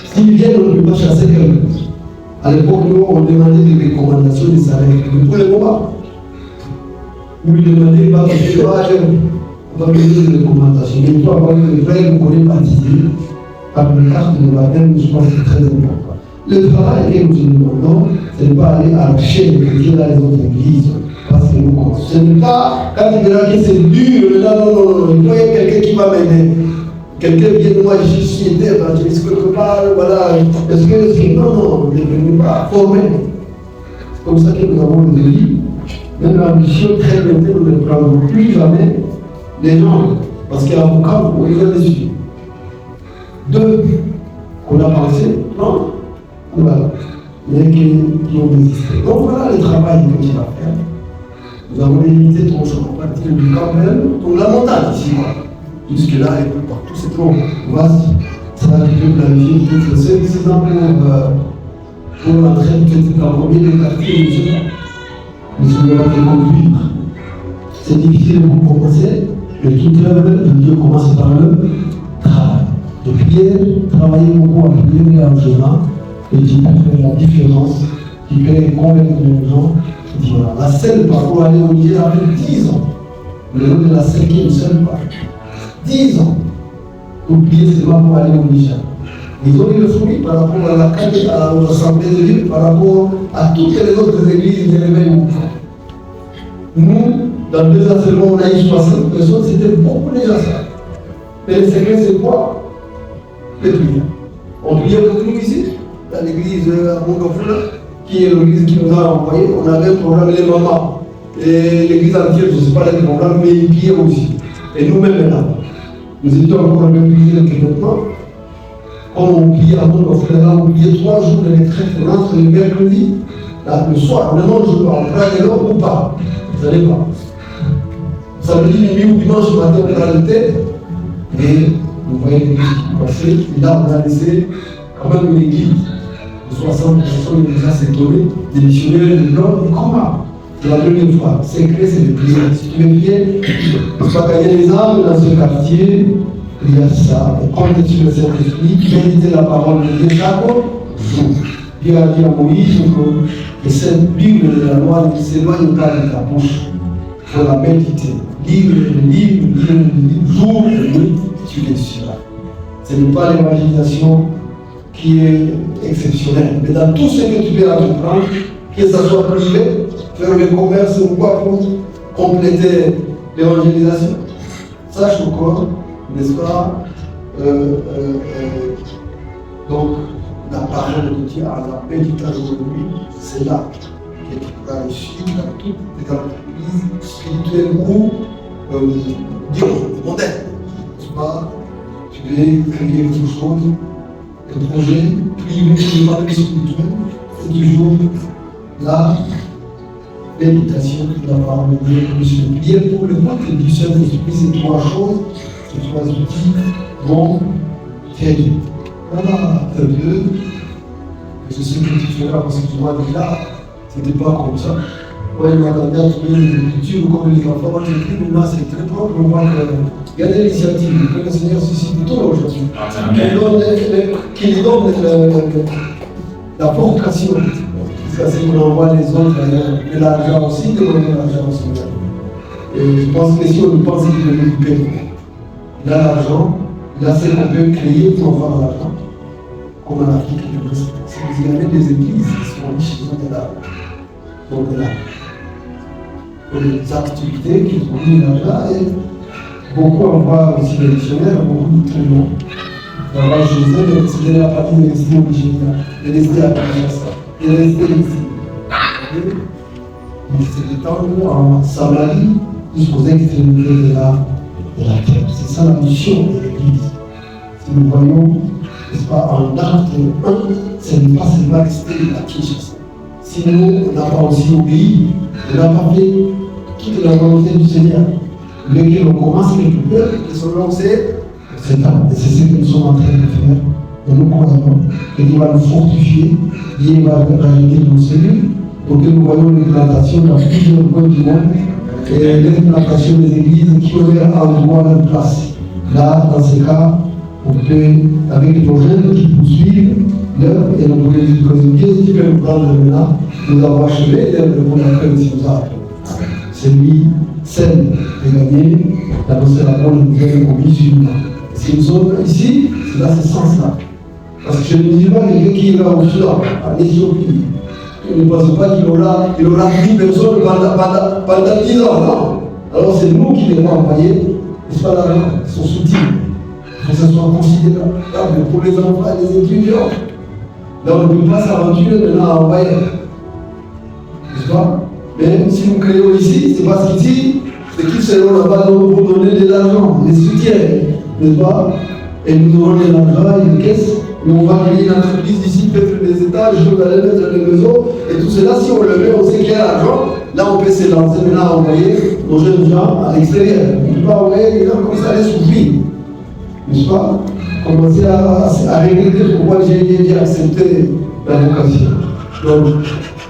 S'ils viennent, on ne peut pas chasser quelqu'un. À l'époque, nous, on demandait des recommandations des salaires, de tous les moments. Vous lui demandez pas, on va donner des recommandations. Mais il faut avoir une règle pour les baptiser par une carte de baptême, je pense que c'est très important. Le travail que nous demandons, ce n'est pas aller arracher les chrétiens dans les autres églises, parce que nous comptons. Ce n'est pas, quand il dira que c'est dur, non, il faut y avoir quelqu'un qui va m'aider. Quelqu'un vient, moi je suis aidé, est-ce que pas, voilà, est-ce que, non, ne venez pas former. C'est comme ça que nous avons des églises. Même l'ambition très bien, nous ne prendrons plus jamais les gens, parce qu'il y a un cas où il y a des yeux. Deux, qu'on a pensé, non, voilà, mais qui ont désisté. Donc voilà le travail que tu vas faire. Nous avons limité ton chemin à partir du Campbell, donc la montagne ici, jusque-là et peu partout, c'est trop vaste. Ça va être planifié peut-être 5-6 ans pour entrer peut-être dans combien de quartiers, je ne sais pas. Mais ça va te conduire. C'est difficile pour commencer, mais toute l'œuvre de Dieu commence par le travail. De prière, travailler beaucoup à prier et en jeûnant, et tu peux faire la différence, tu peux convaincre les gens. Tu dis voilà, la selle pour aller au Niger avec 10 ans. Le nom de la selle qui est une seule part. 10 ans. Pour prier seulement pour aller au Niger. Ils ont eu le fruit par rapport à la qualité, à l'assemblée de Dieu, par rapport à toutes les autres églises de réveil mouvement. Nous, dans 2 ans seulement, on a eu 60 personnes, c'était beaucoup déjà ça. Mais le secret, c'est quoi? Les prières. On priait beaucoup ici, dans l'église à Montgafula, qui est l'église qui nous a envoyé. On avait un programme, les mamans, et l'église entière, je ne sais pas les programmes, mais ils priaient aussi. Et nous-mêmes là, nous étions encore en même prière que maintenant. Comme on priait à Montgafula, on priait 3 jours de retraite, on entre le mercredi, là, le soir, on ne mange pas, on prend de l'eau ou pas. Vous savez pas. Samedi, minuit ou dimanche matin, on a le thé, et vous voyez l'église qui passait, et là on a laissé quand même une équipe de 60 personnes qui déjà s'étonner, des missionnaires, des blancs, et comment? C'est la première fois. Secret, c'est de prier. Si tu veux prier, tu vas gagner les âmes dans ce quartier, il y a ça, et compter sur le Saint-Esprit, méditer la parole de Dieu chaque jour. Dieu a dit à Moïse que cette Bible de la loi ne s'éloigne pas de ta bouche. Il faut la méditer. Lire le livre, jour et nuit, tu les suivras. Ce n'est pas l'évangélisation qui est exceptionnelle. Mais dans tout ce que tu peux entreprendre, que ce soit privé, faire le commerce ou quoi pour compléter l'évangélisation, sache encore, n'est-ce pas, donc la parole de Dieu à la méditation de lui, c'est là que tu pourras réussir dans toute l'entreprise spirituelle ou mondaine. n'est-ce pas? Tu vais créer quelque chose, un projet privé qui n'est pas spirituel, c'est toujours la méditation de la parole de Dieu. Je prière pour le peuple du Saint-Esprit, ces 3 choses, ces 3 outils vont t'aider. Voilà un peu, je sais que tu feras parce que tu vois déjà, c'était pas comme ça. Moi, il m'a demandé à trouver une écriture comme les enfants. Moi, j'écris, mais là, c'est très propre. On voit qu'il y a des initiatives, que le Seigneur suscite tout aujourd'hui. Qu'il donne la vocation. Parce que si on envoie les autres, et l'argent aussi, demander l'argent au Seigneur. Et je pense que si on pense qu'il peut l'occuper, il a l'argent, il a ce qu'on peut créer pour avoir l'argent. Comme en Afrique, il y avait des églises qui sont riches, ils ont de l'argent. Donc là, pour les activités qui sont mises là, et beaucoup envoient aussi les missionnaires, beaucoup de très longs. Il y a José, c'était la partie de l'Est au Nigeria, de l'Est à Kinshasa, de l'Est ici. Mais c'est le temps en Samarie jusqu'aux extrémités de la terre. C'est ça la mission de l'Église. Si nous voyons, n'est-ce pas, en acte 1, ce n'est pas seulement rester à Kinshasa. si nous, on n'a pas aussi obéi, on n'a pas fait toute la volonté du Seigneur. Lequel on commence quelque peu, et selon c'est ce que nous sommes en train de faire. Et nous croyons que Dieu va nous fortifier, Dieu va rajouter nos cellules pour que nous voyons l'implantation dans plusieurs coins du monde et l'implantation des églises qui auraient un droit de place. Là, dans ce cas, on peut, avec nos jeunes qui poursuivent l'œuvre et on pourrait dire Dieu qui peut nous prendre maintenant, nous avons achevé l'œuvre pour laquelle nous sommes appelés. C'est lui seul de gagner, d'annoncer la bonne nouvelle aux musulmans. Si nous sommes ici, c'est dans ce sens-là. Parce que je ne dis pas quelqu'un qui ira au Soudan, en Éthiopie, je ne pense pas qu'il aura 10 personnes pendant 10 ans, non. Alors c'est nous qui devons envoyer, n'est-ce pas l'argent, son soutien. Il faut que ce soit considérable pour les enfants et les étudiants. Là, on ne peut pas s'aventurer maintenant à envoyer. N'est-ce pas? Mais si nous créons ici, c'est parce qu'ici, c'est qu'ils seront là-bas pour donner de l'argent, des soutiens, n'est-ce pas? Et nous aurons de l'argent et des caisses, mais on va créer une entreprise d'ici, peut-être des étages, on va aller mettre des maisons, et tout cela, si on le met, on sait qu'il y a l'argent, là on peut se lancer maintenant à envoyer nos jeunes gens à l'extérieur. On ne peut pas envoyer les gens comme ça les souffrir, n'est-ce pas? Commencer à regretter pourquoi j'ai accepté la vocation. Donc,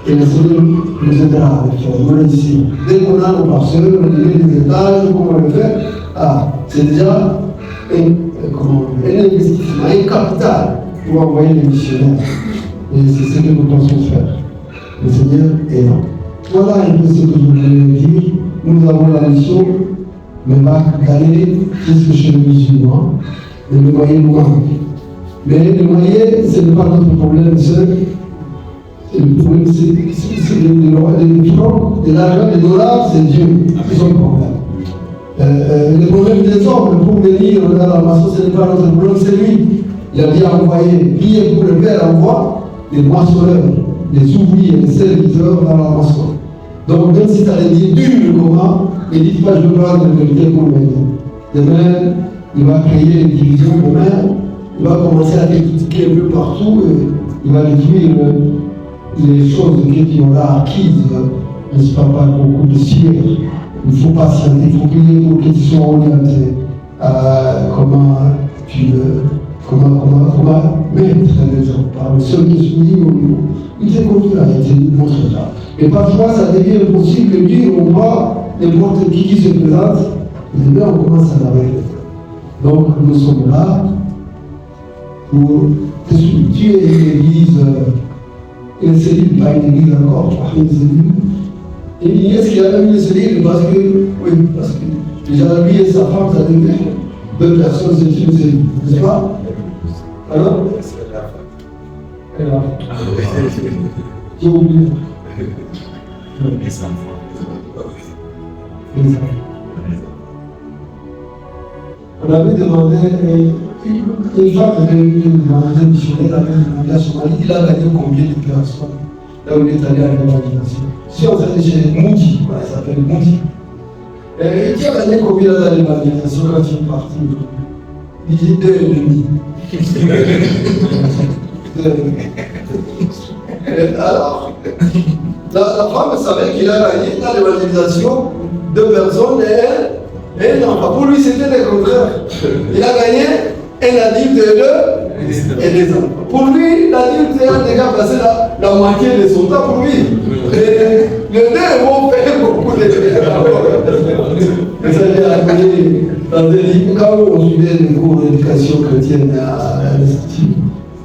et le Seigneur nous aidera à le faire. Voilà ici. Dès qu'on a nos parcelles, on a les étages, comment le faire, c'est déjà un investissement, un capital pour envoyer les missionnaires. Et c'est ce que nous pensons faire. Le Seigneur est là. Voilà un peu ce que je voulais dire. Nous avons la mission, mais d'aller jusque chez les musulmans, et le moyen nous manque. Mais le moyen, ce n'est pas notre problème seul. Le problème, c'est les francs, de l'argent, des dollars, c'est Dieu. C'est son problème. Le problème des hommes, pour venir dans la maçon, ce n'est pas notre problème, c'est lui. Il a bien envoyé, prier pour le Père envoie des moissonneurs, des ouvriers, des serviteurs dans la maçon. Donc, même si tu as dit dur comment, ne dites pas je veux prendre la vérité pour m'aider. Demain, il va créer des divisions, demain, il va commencer à critiquer un peu partout, et il va détruire les choses que tu auras acquises, n'est-ce pas, par beaucoup de sueur. Il faut patienter, il faut prier pour que tu sois orienté à comment mettre les gens par le seul esprit au niveau. Il s'est conduit à été montré là. Et parfois, ça devient impossible de dire on voit n'importe qui se présente, et bien on commence à laver les cœurs. Donc nous sommes là pour te structurer une église. Une cellule, pas une église encore, une cellule. Et il est-ce qu'il y a même une cellule parce que déjà lui et sa femme, ça devient 2 personnes, c'est une cellule, n'est-ce pas? Alors elle a j'ai oublié. Les enfants. On avait demandé une femme de missionnaire avait demandé à Somalie, il a gagné combien de personnes là où il est allé à l'évangélisation. Si on s'est chez Moudi, voilà, il s'appelle Moudi. Et qui a gagné combien à l'évangélisation quand il est parti? Il dit 2,5. Alors, la femme savait qu'il a gagné dans l'évangélisation 2 personnes et non, pour lui c'était le contraire. Il a gagné un adulte et des enfants. Pour lui, l'adulte a déjà passé la moitié de son temps pour lui. Les 2 vont faire beaucoup de choses. Vous savez, dans des livres, quand on suivait les cours d'éducation chrétienne à l'Institut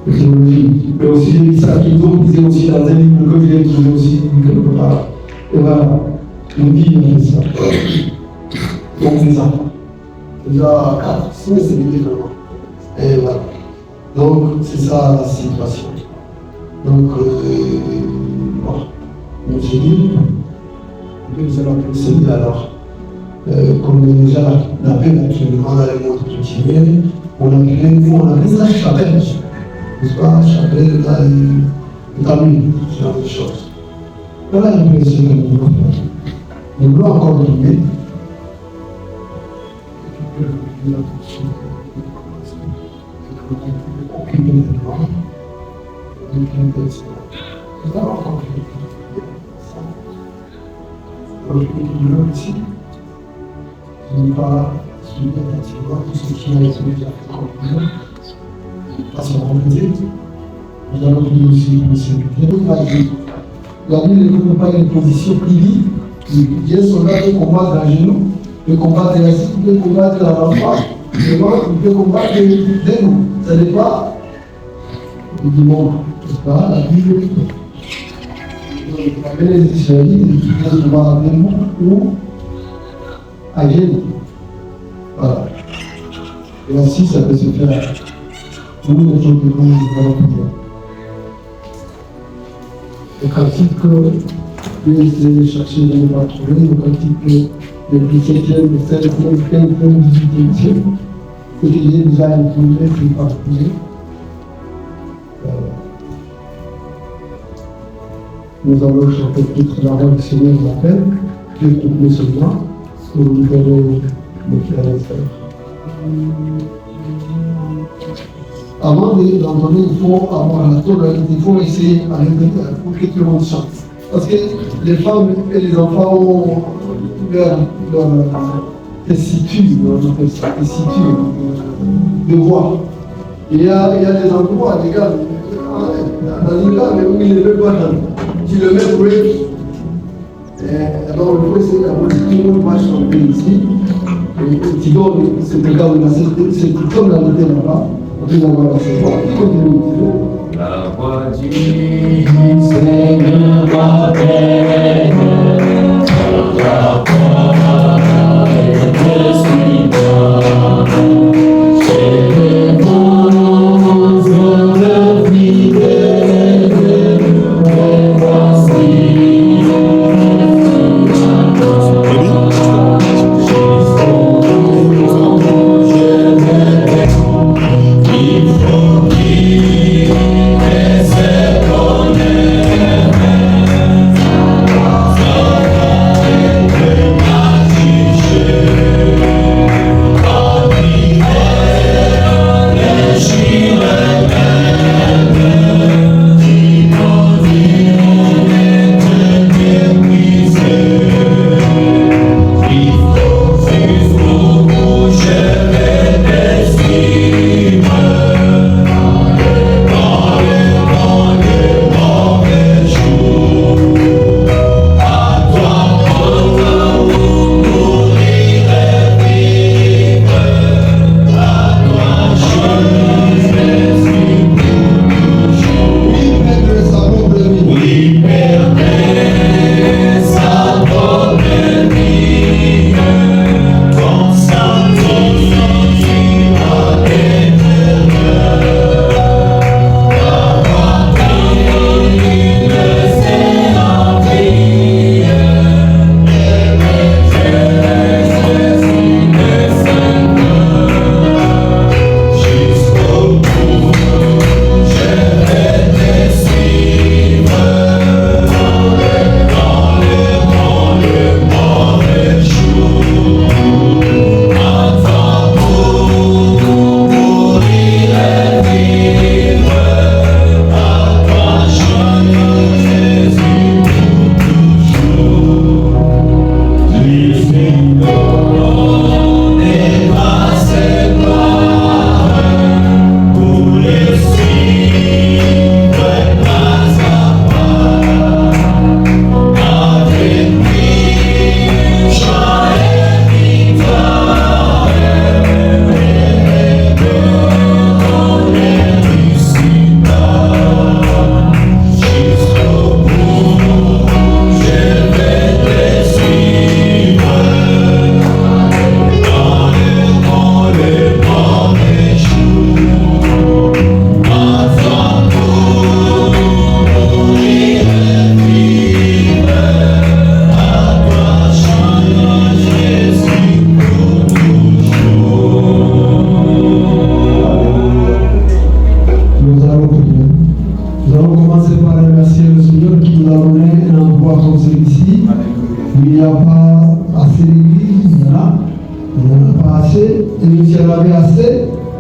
de théologie, mais aussi les ça qu'ils ont disait aussi dans un livre que je viens de trouver aussi quelque part. Et voilà, on dit on fait ça. Donc les enfants. Déjà 4, 5, c'est différent. Et voilà. Donc, c'est ça la situation. Donc, bon, on se dit, nous allons procéder alors. Comme déjà la paix actuellement dans le monde chrétien, on appelle ça chapelle. N'est-ce pas? Chapelle dans l'une, ce genre de choses. Voilà un peu ce que nous voulons faire. Nous voulons encore trouver. Occuper les gens, occuper les gens. Nous allons encore trouver. ici. Je n'ai pas suivi attentivement tout ce qui a été déjà fait comme prière. Pas se rencontrer. Nous allons prier aussi pour le serviteur. La Bible ne donne pas une position privée. Il y a un soldat qui combat dans le genou, qui peut combattre ici, qui peut combattre à l'enfant, qui peut combattre de nous. Ce n'est pas du monde. Ce n'est pas la Bible. Les Israélites, ils se combattent avec nous ou à Gênes. Voilà. Et ainsi, ça peut se faire. Nous, les gens que nous allons prier. Le cantique que je vais essayer de chercher, je ne vais pas trouver. Le cantique le 17e, le 16e, le 15e, le 18e siècle, que j'ai déjà imprimé, je ne vais pas trouver. Nous allons chanter peut-être la voix du Seigneur nous appelle, que nous seulement, pour nous donner le frères et sœurs. Avant d'entendre, il faut avoir la tolérance, il faut essayer à l'intérieur pour que tout le monde chante. Parce que les femmes et les enfants ont leur tessiture de voix. Il y a des endroits, les gars, dans une cave où il ne veut pas chanter. Tu le mets pour eux. Alors il faut essayer d'avoir tout le monde va chanter ici. Et tu donnes cette cave-là, c'est comme la noter là-bas. La voix du Seigneur m'appelle, la voix est suivante. J'ai des mots de fidèles, et voici.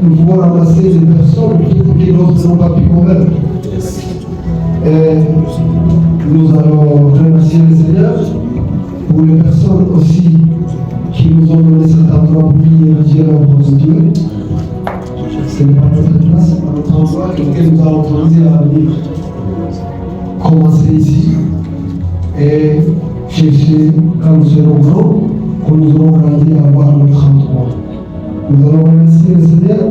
Nous pouvons ramasser des personnes que d'autres n'ont pas pu convaincre. Et nous allons remercier le Seigneur pour les personnes aussi qui nous ont donné cet endroit pour dire l'œuvre de Dieu. Ce n'est pas notre place, c'est pas notre endroit lequel nous a autorisé à venir commencer ici et chercher quand nous serons grands, quand nous aurons grandi à avoir notre endroit. Nous allons remercier le Seigneur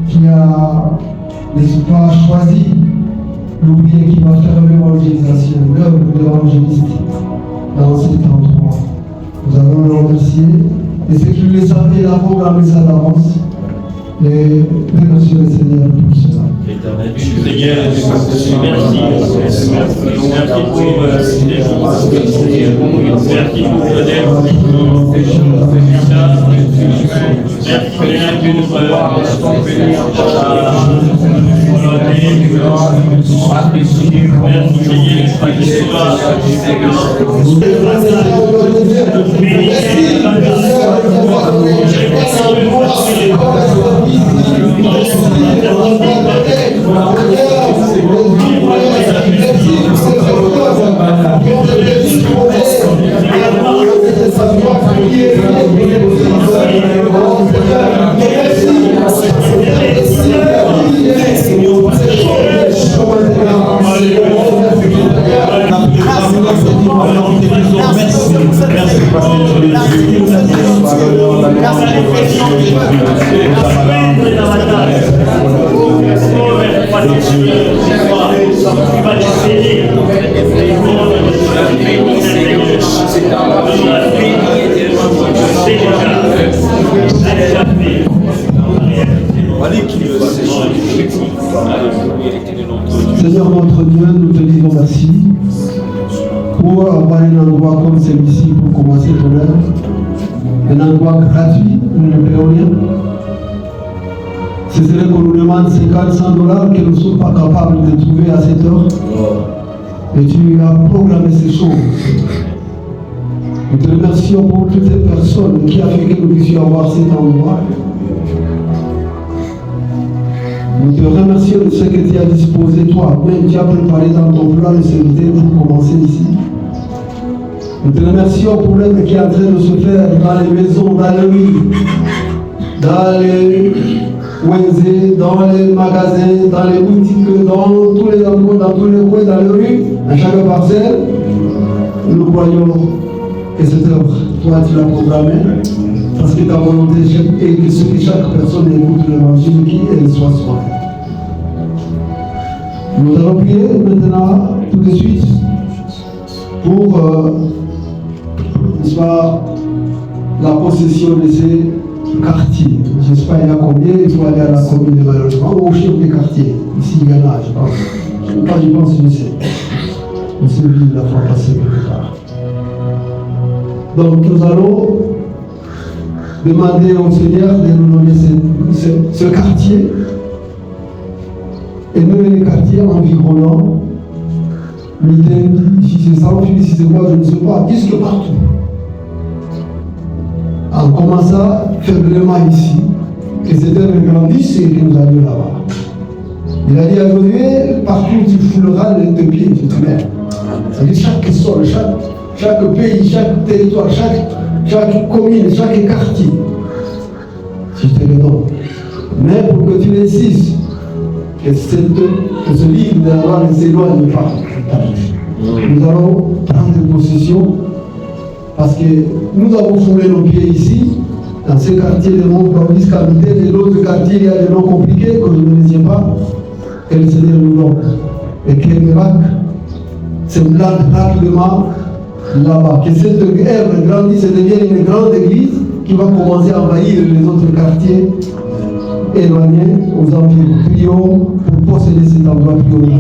qui a, n'est-ce pas, choisi l'ouvrier qui va faire l'évangélisation, l'œuvre de l'évangéliste dans cet endroit. Nous allons le remercier et ceux qui le savaient, il a programmé ça d'avance. Et remercier le Seigneur pour cela. Seigneur, merci pour les jours. Merci pour Seigneur notre Dieu, nous te disons merci pour avoir un endroit comme celui-ci pour commencer ton œuvre. Un endroit gratuit, nous ne payons rien. Ce serait qu'on nous demande 50-100 $ que nous ne sommes pas capables de trouver à cette heure. Et tu as programmé ces choses. Nous te remercions pour toutes ces personnes qui ont fait que nous puissions avoir cet endroit. Nous te remercions de ce que tu as disposé toi-même, tu as préparé dans ton plan de serviteur pour commencer ici. Nous te remercions pour l'œuvre qui est en train de se faire dans les maisons, dans les rues, dans les ONG, dans les magasins, dans les boutiques, dans tous les endroits, dans tous les coins, dans les rues, à chaque parcelle. Nous croyons que cette œuvre, toi tu l'as programmée, parce que ta volonté est que chaque personne écoute l'évangile, qu'elle soit soignée. Nous allons prier maintenant, tout de suite, pour la possession de ces quartiers. Je ne sais pas il y a combien, il faut aller à la commune de malheureusement, ou au chef des quartiers. Ici il y en a, je pense. Je ne sais pas, je pense que je sais. On s'est vu la fois passée quelque part. Donc nous allons demander au Seigneur de nous donner ce quartier et même les quartiers environnants, Mitaine, si c'est Saint-Philippe, si c'est quoi, je ne sais pas, disque partout. En commençant faiblement ici, que cette œuvre grandisse et que nous allions là-bas. Il a dit à Josué, partout tu fouleras les deux pieds, tu te mets. C'est-à-dire chaque sol, chaque pays, chaque territoire, chaque commune, chaque quartier. Si je te le donne. Mais pour que tu insistes, que ce livre de la loi ne s'éloigne pas. Nous allons prendre possession parce que nous avons foulé nos pieds ici, dans ce quartier de Montparnasse, Capitaine, et d'autres quartiers, il y a des noms compliqués que je ne les tiens pas. Que le Seigneur nous donne. Et quel miracle se plante rapidement là-bas. Que cette œuvre grandisse et devienne une grande église qui va commencer à envahir les autres quartiers éloignés aux environs. Prions pour posséder cet endroit prioritaire.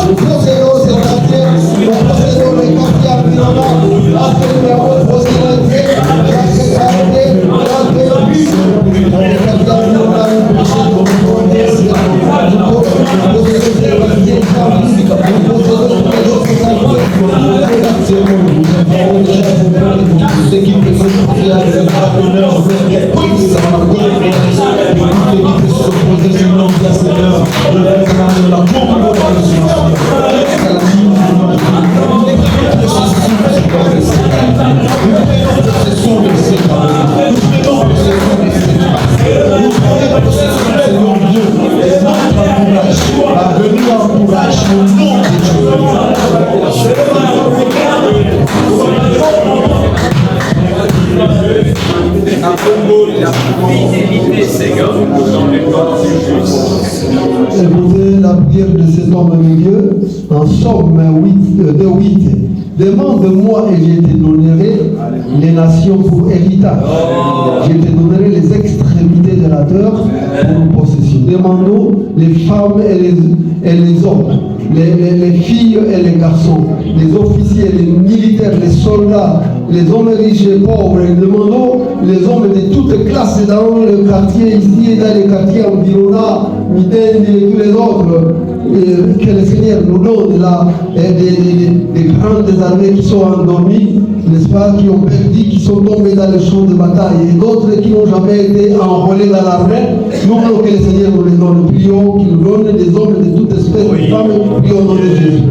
Nous possédons ces quartiers, nous possédons les quartiers. Écoutez la prière de cet homme de Dieu en Somme 8. Demande-moi et je te donnerai les nations pour héritage. Je te donnerai les extrémités de la terre pour possession. Demandons les femmes et les hommes, les filles et les garçons, les officiers, les militaires, les soldats, les hommes riches et pauvres. Et demandons les hommes de toutes classes dans le quartier ici et dans les quartiers environnants, Miden et tous les autres. Que le Seigneur nous donne là des grandes armées qui sont endormies, n'est-ce pas, qui ont perdu, qui sont tombés dans le champ de bataille, et d'autres qui n'ont jamais été enrôlés dans l'armée. Nous voulons que le Seigneur nous les donne. Prions qu'il nous donne des hommes de toute espèce de femmes. Prions au nom de Jésus.